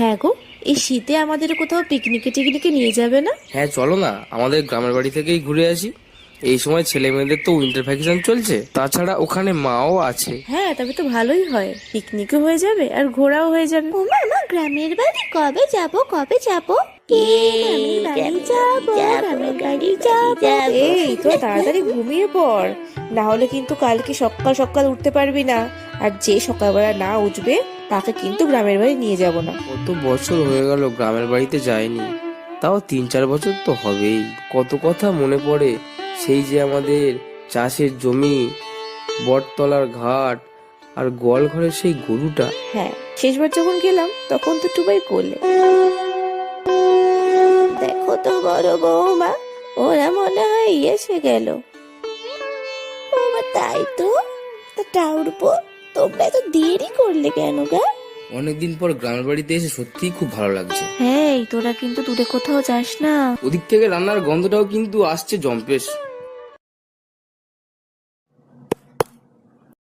হ্যাঁ গো, এই শীতে আমাদের কোথাও পিকনিকে টিকনিকে নিয়ে যাবে না? হ্যাঁ চলো না, আমাদের গ্রামের বাড়ি থেকেই ঘুরে আসি। এই সময় ছেলে মেয়েদের তো উইন্টার ভ্যাকেশন চলছে, তাছাড়া ওখানে মাও আছে। হ্যাঁ, তবে তো ভালোই হয়, পিকনিকও হয়ে যাবে আর ঘোরাও হয়ে যাবে। ও মামা, গ্রামের বাড়ি কবে যাব? কবে যাব? গ্রামের বাড়ি যাব। এই তো তাড়াতাড়ি ঘুমিয়ে পড়, না হলে কিন্তু কালকে সকাল সকাল উঠতে পারবি না। আর যে সকালবেলা না উঠবে তাকে কিন্তু গ্রামের বাড়ি নিয়ে যাব না। কত বছর হয়ে গেল গ্রামের বাড়িতে যায়নি, তাও 3-4 বছর তো হবেই। কত কথা মনে পড়ে, সেই যে আমাদের চাষের জমি, বটতলার ঘাট, আর গোয়াল ঘরের সেই গরুটা। হ্যাঁ, শেষবার যখন গেলাম তখন তো টুবাই করলে। দেখো তো বড় বৌমা, ওরা মনে হয় এসে গেল। বাবা, তাই তো। তা টাউরপো, তোমরা এত দেরি করলে কেন গা? অনেকদিন পর গ্রামের বাড়িতে এসে সত্যিই খুব ভালো লাগছে। হ্যাঁ, তোরা কিন্তু দূরে কোথাও যাস না। ওদিক থেকে রান্নার গন্ধটাও কিন্তু আসছে জম্পেশ।